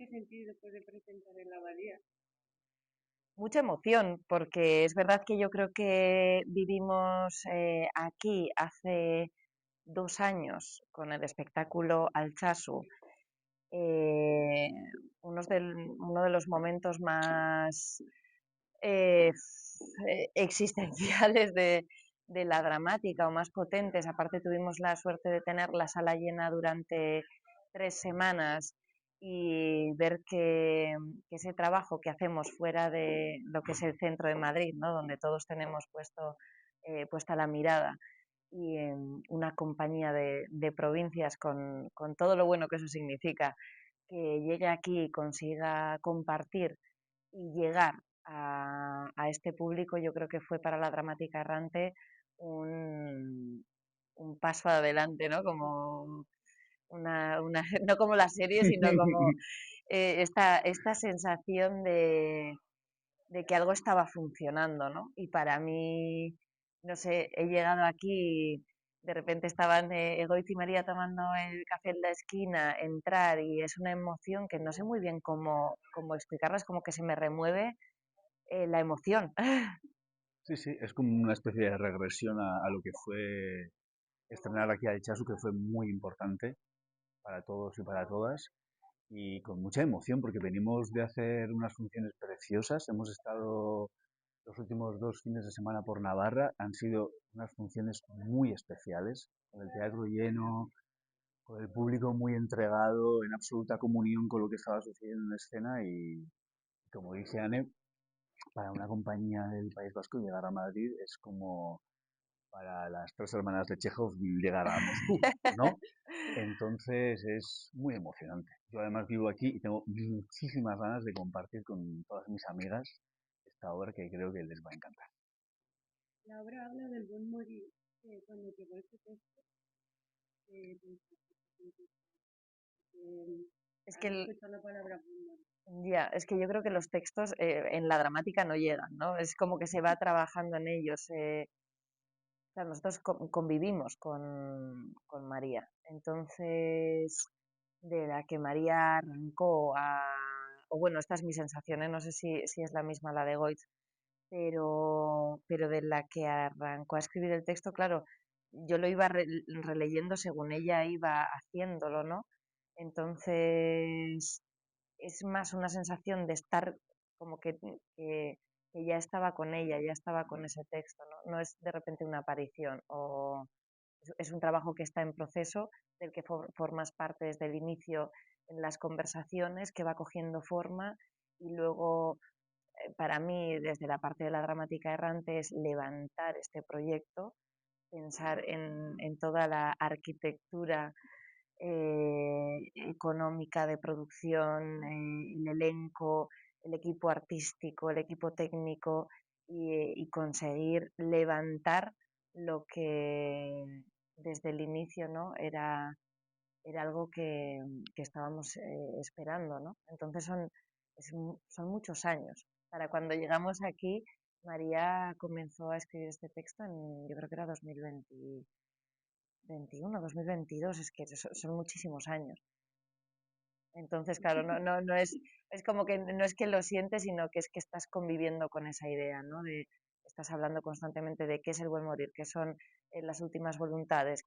qué sentido después de presentar en la abadía? Mucha emoción, porque es verdad que yo creo que vivimos aquí hace 2 años con el espectáculo Altsasu, eh, uno de los momentos más eh, existenciales de la dramática o más potentes. Aparte tuvimos la suerte de tener la sala llena durante 3 semanas y ver que ese trabajo que hacemos fuera de lo que es el centro de Madrid, ¿no? Donde todos tenemos puesta la mirada, y en una compañía de provincias con todo lo bueno que eso significa, que llegue aquí y consiga compartir y llegar a este público, yo creo que fue para la Dramática Errante un paso adelante, ¿no? Como no como la serie, sino como esta sensación de que algo estaba funcionando, ¿no? Y para mí, no sé, he llegado aquí, de repente estaban Egoitz y María tomando el café en la esquina, entrar, y es una emoción que no sé muy bien cómo explicarla, es como que se me remueve la emoción. Sí, sí, es como una especie de regresión a lo que fue estrenar aquí a Chasu, que fue muy importante para todos y para todas, y con mucha emoción, porque venimos de hacer unas funciones preciosas. Hemos estado los últimos 2 fines de semana por Navarra, han sido unas funciones muy especiales, con el teatro lleno, con el público muy entregado, en absoluta comunión con lo que estaba sucediendo en la escena, y como dice Anne, para una compañía del País Vasco llegar a Madrid es como para las tres hermanas de Chekhov llegar a Moscú, ¿no? Entonces es muy emocionante. Yo además vivo aquí y tengo muchísimas ganas de compartir con todas mis amigas esta obra que creo que les va a encantar. La obra habla del buen morir. Cuando llegó este texto, Es que has escuchado la palabra buen morir. ya, es que yo creo que los textos en la dramática no llegan, ¿no? Es como que se va trabajando en ellos. O sea, nosotros convivimos con María. Entonces, de la que María arrancó o bueno, esta es mi sensación, ¿eh? No sé si es la misma la de Goitz, pero de la que arrancó a escribir el texto, claro, yo lo iba releyendo según ella iba haciéndolo, ¿no? Entonces, es más una sensación de estar como que ya estaba con ella, ya estaba con ese texto, ¿no? No es de repente una aparición, o es un trabajo que está en proceso, del que formas parte desde el inicio en las conversaciones, que va cogiendo forma, y luego para mí, desde la parte de la dramática errante, es levantar este proyecto, pensar en toda la arquitectura económica de producción, el elenco, el equipo artístico, el equipo técnico, y conseguir levantar lo que desde el inicio, ¿no? Era algo que estábamos esperando, ¿no? Entonces son muchos años. Para cuando llegamos aquí, María comenzó a escribir este texto en, yo creo que era 2021, 2022, es que son muchísimos años. Entonces, claro, no es como que no es que lo sientes, sino que es que estás conviviendo con esa idea, ¿no? Estás hablando constantemente de qué es el buen morir, qué son las últimas voluntades,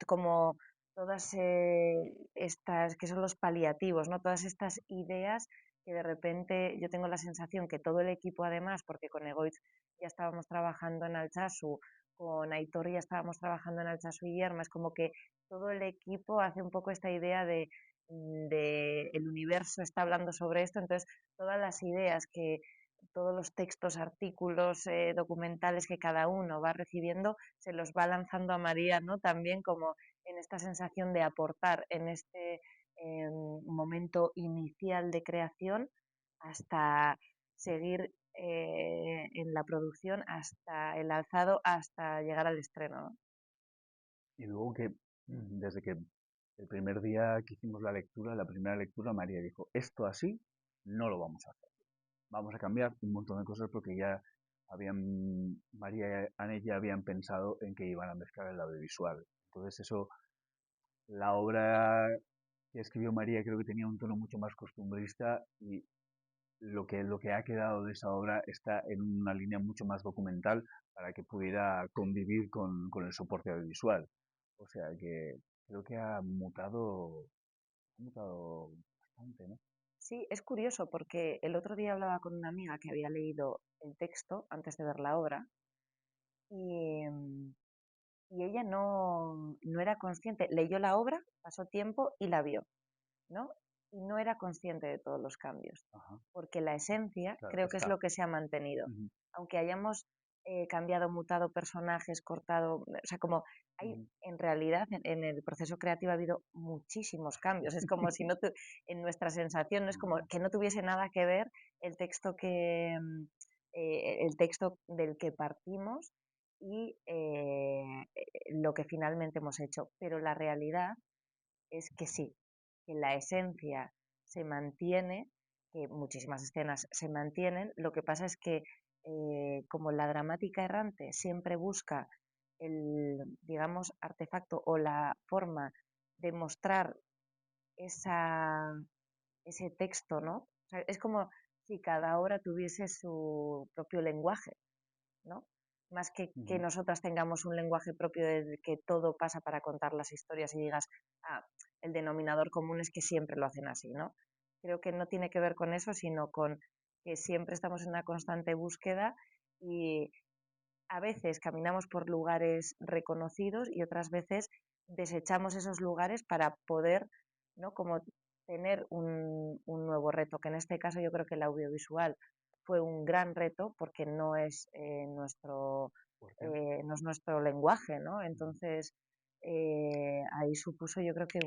como todas estas, que son los paliativos, ¿no? Todas estas ideas que de repente yo tengo la sensación que todo el equipo, además, porque con Egoitz ya estábamos trabajando en Altsasu, con Aitor ya estábamos trabajando en Altsasu y Yerma, es como que todo el equipo hace un poco esta idea de el universo está hablando sobre esto, entonces todas las ideas todos los textos, artículos, documentales que cada uno va recibiendo, se los va lanzando a María, ¿no? También como en esta sensación de aportar en este momento inicial de creación, hasta seguir en la producción, hasta el alzado, hasta llegar al estreno, ¿no? Y luego que desde que el primer día que hicimos la lectura, la primera lectura, María dijo, esto así no lo vamos a hacer. Vamos a cambiar un montón de cosas porque ya María y Anne ya habían pensado en que iban a mezclar el audiovisual. Entonces eso, la obra que escribió María creo que tenía un tono mucho más costumbrista y lo que ha quedado de esa obra está en una línea mucho más documental para que pudiera convivir con el soporte audiovisual. O sea que creo que ha mutado bastante, ¿no? Sí, es curioso porque el otro día hablaba con una amiga que había leído el texto antes de ver la obra y, y ella no era consciente, leyó la obra, pasó tiempo y la vio, ¿no? Y no era consciente de todos los cambios, Ajá, porque la esencia claro, creo que es está. lo que se ha mantenido. Ujú, Aunque hayamos cambiado, mutado personajes, cortado, o sea, como hay ujú, en realidad en el proceso creativo ha habido muchísimos cambios. Es como si no en nuestra sensación no es como ujú, que no tuviese nada que ver el texto el texto del que partimos y lo que finalmente hemos hecho. Pero la realidad es que sí, que la esencia se mantiene, que muchísimas escenas se mantienen. Lo que pasa es que como la dramática errante siempre busca el, digamos, artefacto o la forma de mostrar esa, ese texto, ¿no? O sea, es como si cada obra tuviese su propio lenguaje, ¿no? Más que ujú. nosotras tengamos un lenguaje propio del que todo pasa para contar las historias y digas, ah, el denominador común es que siempre lo hacen así, ¿no? Creo que no tiene que ver con eso, sino con que siempre estamos en una constante búsqueda y a veces caminamos por lugares reconocidos y otras veces desechamos esos lugares para poder, ¿no? Como tener un nuevo reto, que en este caso yo creo que el audiovisual fue un gran reto porque Fuerte. no es nuestro lenguaje, ¿no? Ujú, Entonces, ahí supuso yo creo que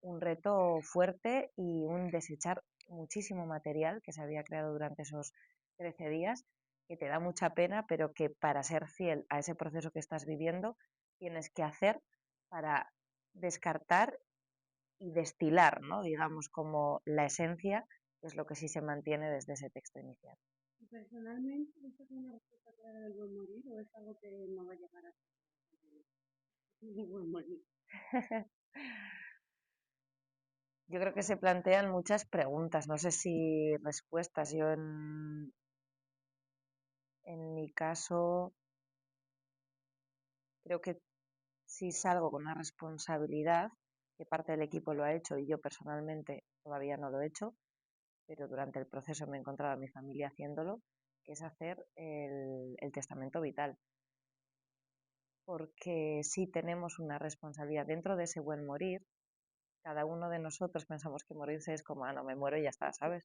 un reto fuerte y un desechar muchísimo material que se había creado durante esos 13 días que te da mucha pena, pero que para ser fiel a ese proceso que estás viviendo tienes que hacer para descartar y destilar, ¿no? Digamos, como la esencia, que es lo que sí se mantiene desde ese texto inicial. ¿Y personalmente esto es una respuesta clara del buen morir o es algo que no va a llegar a ser el buen morir? Yo creo que se plantean muchas preguntas, no sé si respuestas. Yo en mi caso creo que sí salgo con una responsabilidad, que parte del equipo lo ha hecho y yo personalmente todavía no lo he hecho, pero durante el proceso me he encontrado a mi familia haciéndolo, que es hacer el testamento vital. Porque sí tenemos una responsabilidad dentro de ese buen morir. Cada uno de nosotros pensamos que morirse es como, ah, no, me muero y ya está, ¿sabes?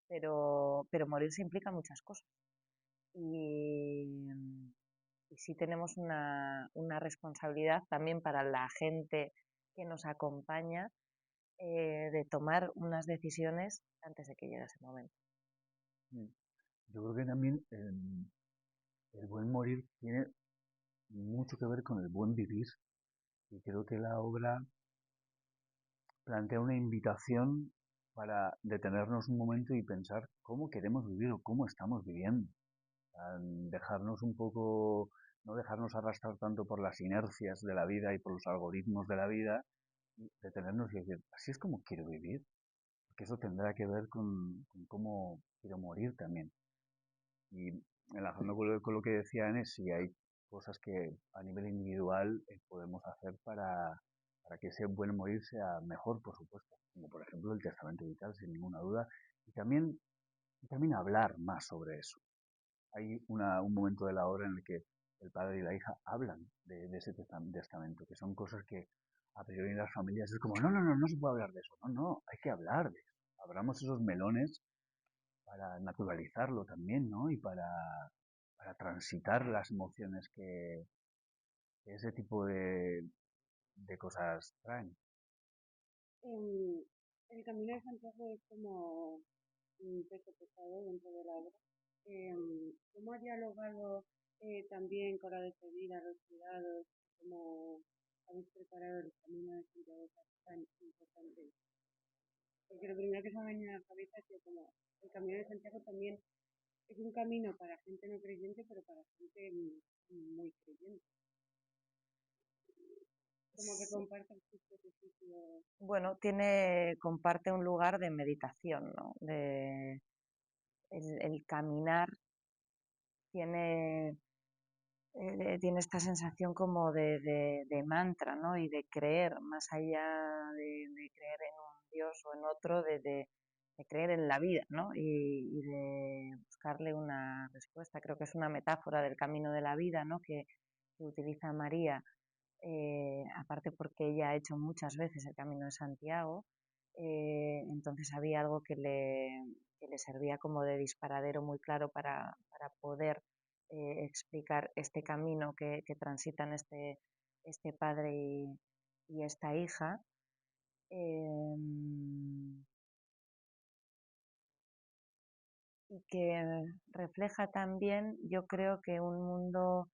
Pero morirse implica muchas cosas. Y, y sí tenemos una responsabilidad también para la gente que nos acompaña de tomar unas decisiones antes de que llegue ese momento. mm. Yo creo que también el buen morir tiene mucho que ver con el buen vivir y creo que la obra plantea una invitación para detenernos un momento y pensar cómo queremos vivir o cómo estamos viviendo. Dejarnos un poco, no dejarnos arrastrar tanto por las inercias de la vida y por los algoritmos de la vida, y detenernos y decir, así es como quiero vivir, porque eso tendrá que ver con cómo quiero morir también. Y enlazando con lo que decía Enes, si hay cosas que a nivel individual podemos hacer para que ese buen morir sea mejor, por supuesto, como por ejemplo el testamento vital, sin ninguna duda, y también hablar más sobre eso. Hay un momento de la obra en el que el padre y la hija hablan de ese testamento, que son cosas que a priori en las familias es como, no, no, no, no se puede hablar de eso, no, no, hay que hablar de eso. Abramos esos melones para naturalizarlo también, ¿no? Y para transitar las emociones que ese tipo de cosas traen. Em, el Camino de Santiago es como un peso pesado dentro de la obra. ¿Cómo ha dialogado también con la despedida, los cuidados? ¿Cómo habéis preparado el Camino de Santiago tan importante? Porque lo primero que se me ha venido a la cabeza es que como el Camino de Santiago también es un camino para gente no creyente, pero para gente muy creyente. como que comparten sus sacrificios. Bueno, comparte un lugar de meditación, ¿no? El caminar tiene esta sensación como de mantra, ¿no? Y de creer, más allá de creer en un Dios o en otro, de creer en la vida, ¿no? Y de buscarle una respuesta. Creo que es una metáfora del camino de la vida, ¿no? Que utiliza María, aparte porque ella ha hecho muchas veces el Camino de Santiago, entonces había algo que le servía como de disparadero muy claro para poder explicar este camino que transitan este padre y esta hija. Y que refleja también, yo creo que un mundo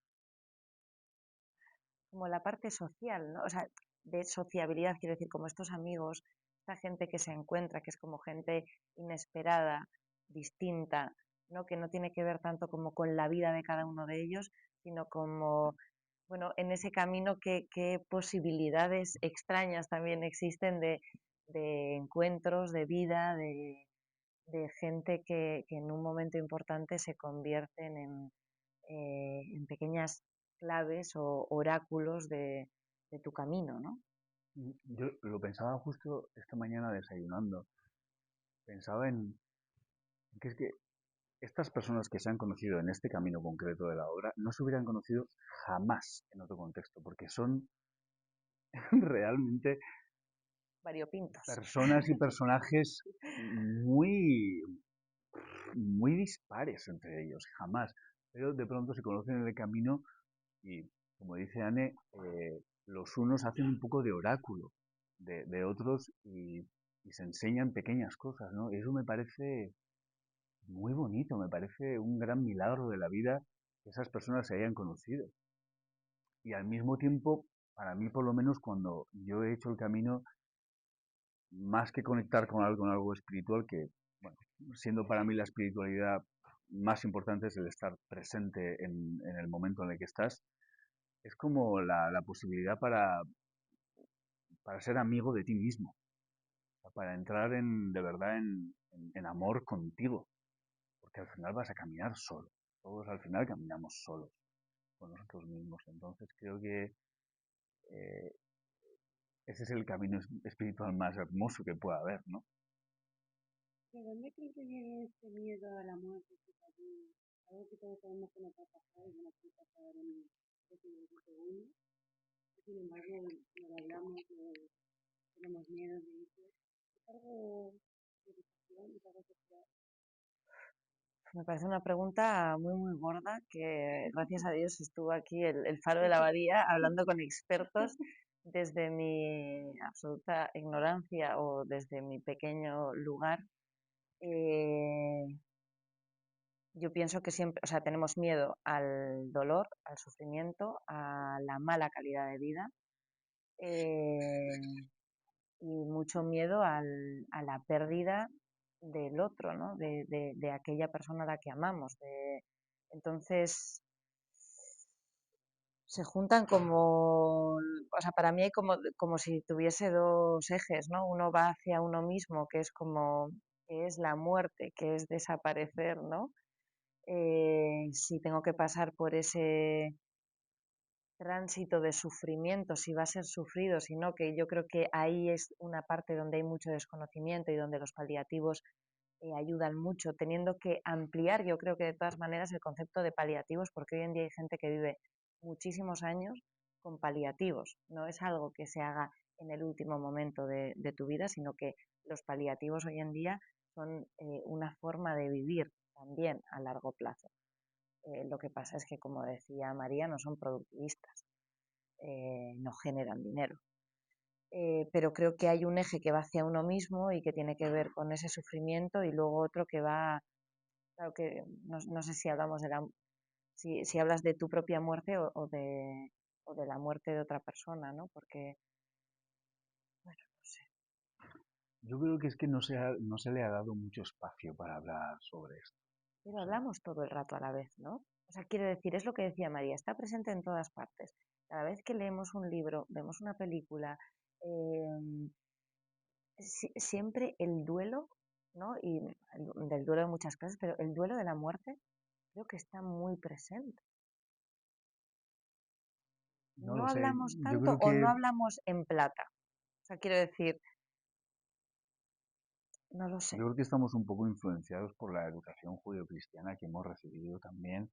como la parte social, ¿no? O sea, de sociabilidad, quiero decir, como estos amigos, esta gente que se encuentra, que es como gente inesperada, distinta, ¿no? Que no tiene que ver tanto como con la vida de cada uno de ellos, sino como, bueno, en ese camino qué posibilidades extrañas también existen de encuentros, de vida, de gente que en un momento importante se convierten en pequeñas claves o oráculos de tu camino, ¿no? Yo lo pensaba justo esta mañana desayunando. Pensaba en que es que estas personas que se han conocido en este camino concreto de la obra no se hubieran conocido jamás en otro contexto, porque son realmente Variopintos. personas y personajes muy, muy dispares entre ellos, jamás. Pero de pronto se conocen en el camino y, como dice Anne, los unos hacen un poco de oráculo de otros y se enseñan pequeñas cosas, ¿no? Eso me parece muy bonito, me parece un gran milagro de la vida que esas personas se hayan conocido. Y al mismo tiempo, para mí por lo menos cuando yo he hecho el camino, más que conectar con algo espiritual, que, bueno, siendo para mí la espiritualidad más importante es el estar presente en el momento en el que estás, es como la posibilidad para ser amigo de ti mismo, para entrar de verdad en amor contigo, porque al final vas a caminar solo, todos al final caminamos solos con nosotros mismos, entonces creo que eh, ese es el camino espiritual más hermoso que pueda haber, ¿no? ¿De dónde creen que viene este miedo a la muerte, este tabú? Algo que todos sabemos que nos va a pasar y que nos puede pasar en 10 segundos. Y sin embargo, no lo hablamos, no tenemos miedo de ello. Es algo de educación, es algo social. Me parece una pregunta muy, muy gorda que gracias a Dios estuvo aquí el Faro de la Abadía hablando con expertos desde mi absoluta ignorancia o desde mi pequeño lugar. Yo pienso que siempre, o sea, tenemos miedo al dolor, al sufrimiento, a la mala calidad de vida eh, y mucho miedo a la pérdida del otro, ¿no? De aquella persona a la que amamos. Entonces, se juntan como, o sea, para mí hay como si tuviese dos ejes, ¿no? Uno va hacia uno mismo, que es como, que es la muerte, que es desaparecer, ¿no? Si tengo que pasar por ese tránsito de sufrimiento, si va a ser sufrido, sino que yo creo que ahí es una parte donde hay mucho desconocimiento y donde los paliativos ayudan mucho, teniendo que ampliar, yo creo que de todas maneras, el concepto de paliativos, porque hoy en día hay gente que vive muchísimos años con paliativos. No es algo que se haga en el último momento de tu vida, sino que los paliativos hoy en día son una forma de vivir también a largo plazo. Lo que pasa es que, como decía María, no son productivistas, no generan dinero. Pero creo que hay un eje que va hacia uno mismo y que tiene que ver con ese sufrimiento y luego otro que va, claro que no sé si hablamos si hablas de tu propia muerte o de la muerte de otra persona, ¿no? Porque, bueno, no sé. Yo creo que es que no se le ha dado mucho espacio para hablar sobre esto. Pero hablamos todo el rato a la vez, ¿no? O sea, quiero decir, es lo que decía María, está presente en todas partes. Cada vez que leemos un libro, vemos una película, em, siempre el duelo, ¿no? Y del duelo de muchas clases, pero el duelo de la muerte creo que está muy presente. No No lo sé, hablamos yo tanto creo o no que hablamos en plata. O sea, quiero decir, no lo sé. yo creo que estamos un poco influenciados por la educación judeocristiana que hemos recibido también.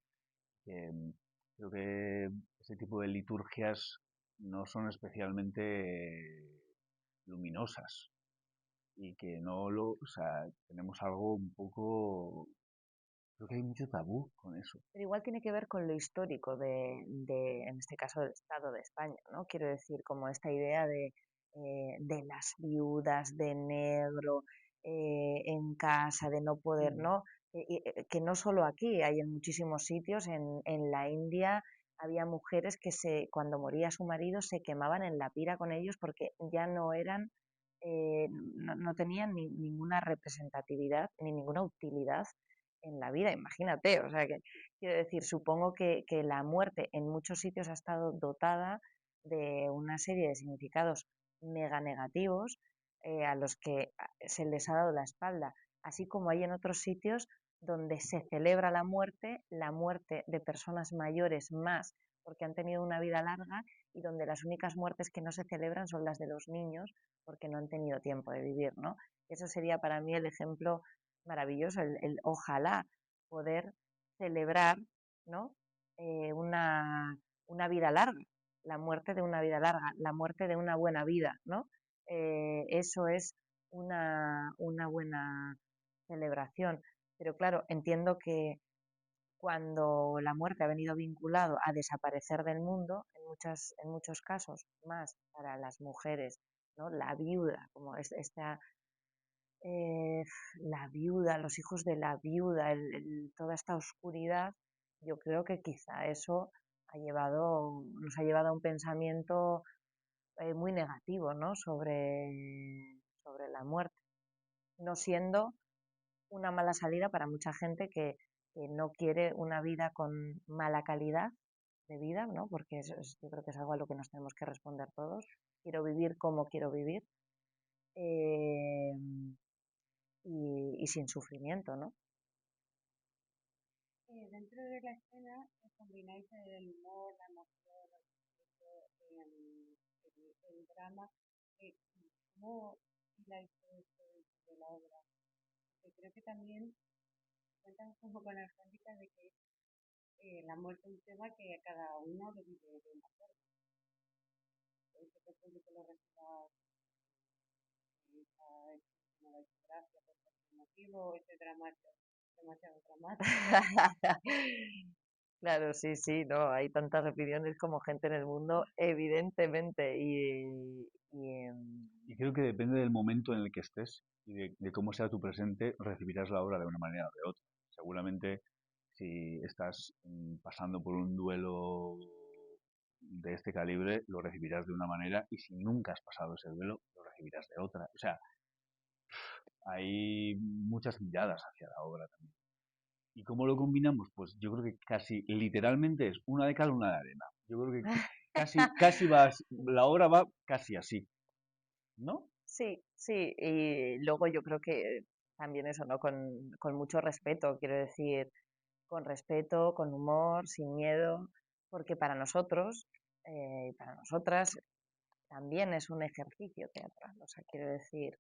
Creo que ese tipo de liturgias no son especialmente luminosas y que no lo, o sea, tenemos algo un poco, creo que hay mucho tabú con eso. Pero igual tiene que ver con lo histórico en este caso, del Estado de España, ¿no? Quiero decir, como esta idea de las viudas, de negro, en casa, de no poder, Mm. ¿no? Que no solo aquí, hay en muchísimos sitios, en la India había mujeres que cuando moría su marido se quemaban en la pira con ellos porque ya no eran, no tenían ninguna representatividad ni ninguna utilidad en la vida, imagínate, o sea, que quiero decir, supongo que la muerte en muchos sitios ha estado dotada de una serie de significados mega negativos, a los que se les ha dado la espalda, así como hay en otros sitios donde se celebra la muerte de personas mayores más porque han tenido una vida larga, y donde las únicas muertes que no se celebran son las de los niños porque no han tenido tiempo de vivir, ¿no? Eso sería para mí el ejemplo maravilloso, ojalá poder celebrar, ¿no? Una vida larga, la muerte de una vida larga, la muerte de una buena vida, ¿no? Eso es una buena celebración. Pero claro, entiendo que cuando la muerte ha venido vinculado a desaparecer del mundo, en muchos casos, más para las mujeres, ¿no? La viuda, como esta, eh, la viuda, los hijos de la viuda, toda esta oscuridad, yo creo que quizá eso nos ha llevado a un pensamiento muy negativo, ¿no? Sobre la muerte, no siendo una mala salida para mucha gente que no quiere una vida con mala calidad de vida, ¿no? Porque yo creo que es algo a lo que nos tenemos que responder todos. Quiero vivir como quiero vivir, eh, y sin sufrimiento, ¿no? Dentro de la escena combináis el humor, la emoción, el drama. ¿Cómo hiláis todo esto de la obra? Porque creo que también cuentan como con las críticas de que la muerte es un tema que a cada uno lo vive de una forma. Puede ser que el público lo reciba como la desgracia por este motivo, este dramático, demasiado dramático. Claro, sí, sí, no, hay tantas opiniones como gente en el mundo, evidentemente, Y creo que depende del momento en el que estés y de cómo sea tu presente, recibirás la obra de una manera o de otra. Seguramente si estás pasando por un duelo de este calibre, lo recibirás de una manera, y si nunca has pasado ese duelo, lo recibirás de otra. O sea, hay muchas miradas hacia la obra también. ¿Y cómo lo combinamos? Pues yo creo que casi literalmente es una de cal, una de arena. Yo creo que casi la obra va casi así, ¿no? sí, sí, y luego yo creo que también eso, ¿no? Con mucho respeto, quiero decir, con respeto, con humor, sin miedo, porque para nosotros y para nosotras también es un ejercicio teatral, o sea, quiero decir,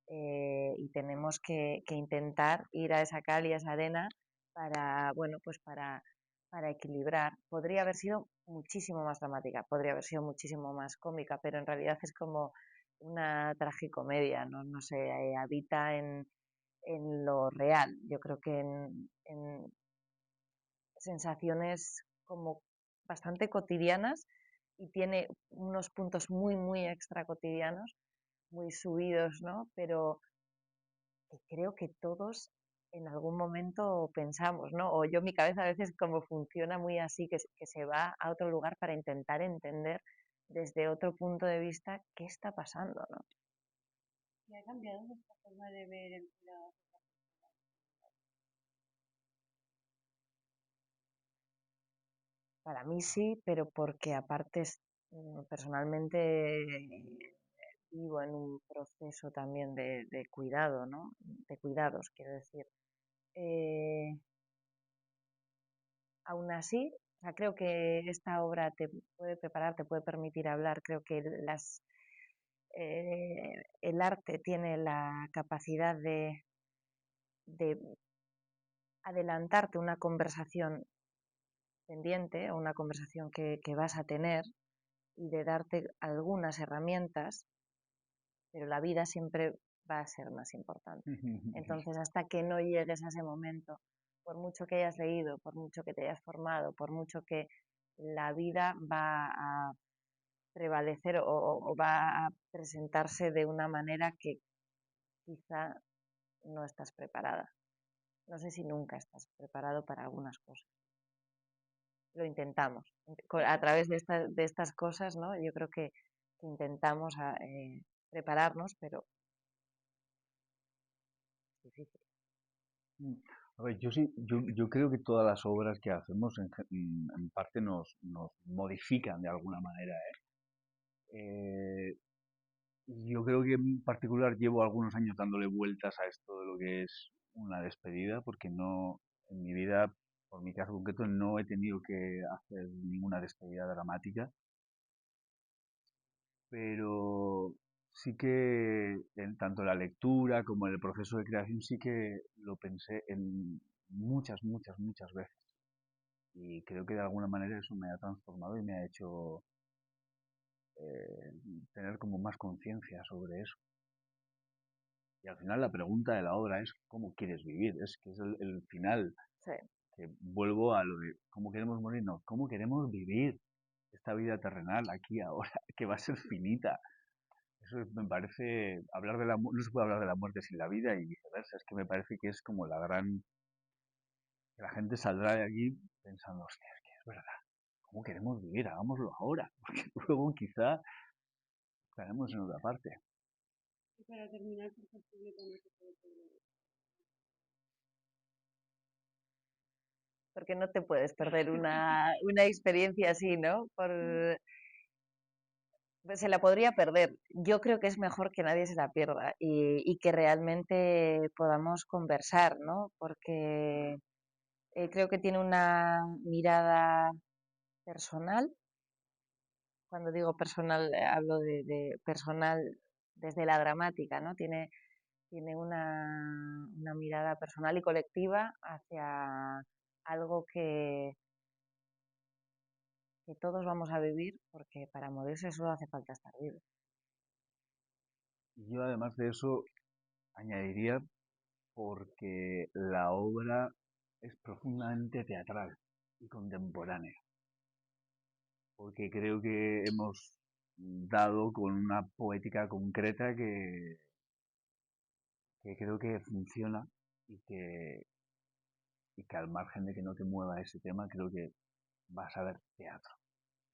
y tenemos que intentar ir a esa cal y a esa arena para, bueno, pues para equilibrar. Podría haber sido muchísimo más dramática, podría haber sido muchísimo más cómica, pero en realidad es como una tragicomedia, ¿no? No sé, habita en lo real. Yo creo que en sensaciones como bastante cotidianas, y tiene unos puntos muy, muy extra cotidianos, muy subidos, ¿no? Pero que creo que todos en algún momento pensamos, ¿no? O yo, mi cabeza a veces como funciona muy así, que se va a otro lugar para intentar entender desde otro punto de vista qué está pasando, ¿no? ¿Y ha cambiado nuestra forma de ver el cuidado? Para mí sí, pero porque aparte personalmente vivo en un proceso también de cuidado, ¿no? De cuidados, quiero decir. Aún así, o sea, creo que esta obra te puede preparar, te puede permitir hablar. Creo que el arte tiene la capacidad de adelantarte una conversación pendiente o una conversación que vas a tener y de darte algunas herramientas, pero la vida siempre va a ser más importante. Entonces, hasta que no llegues a ese momento, por mucho que hayas leído, por mucho que te hayas formado, por mucho que la vida va a prevalecer o va a presentarse de una manera que quizá no estás preparada. No sé si nunca estás preparado para algunas cosas. Lo intentamos. A través de estas cosas, ¿no? Yo creo que intentamos prepararnos, pero es difícil. A ver, yo sí, yo creo que todas las obras que hacemos en parte nos modifican de alguna manera, ¿eh? Yo creo que en particular llevo algunos años dándole vueltas a esto de lo que es una despedida, porque no, en mi vida, por mi caso concreto, no he tenido que hacer ninguna despedida dramática, pero sí que tanto la lectura como en el proceso de creación sí que lo pensé en muchas veces. Y creo que de alguna manera eso me ha transformado y me ha hecho tener como más conciencia sobre eso. Y al final la pregunta de la obra es ¿cómo quieres vivir? Es que es el final, Sí. que vuelvo a lo de ¿cómo queremos morir? No, ¿cómo queremos vivir esta vida terrenal aquí ahora, que va a ser finita? Eso me parece, hablar de no se puede hablar de la muerte sin la vida y viceversa, es que me parece que es como la gran, que la gente saldrá de aquí pensando, hostia, es que es verdad, ¿cómo queremos vivir? Hagámoslo ahora, porque luego quizá estaremos en otra parte. Y para terminar, ¿por qué el público no se puede perder? Porque no te puedes perder una experiencia así, ¿no? Se la podría perder. Yo creo que es mejor que nadie se la pierda y que realmente podamos conversar, ¿no? Porque creo que tiene una mirada personal. Cuando digo personal, hablo de personal desde la dramática, ¿no? Tiene una mirada personal y colectiva hacia algo que todos vamos a vivir, porque para morirse solo hace falta estar vivo. Y yo además de eso añadiría porque la obra es profundamente teatral y contemporánea, porque creo que hemos dado con una poética concreta que creo que funciona y y que al margen de que no te mueva ese tema, creo que vas a ver teatro.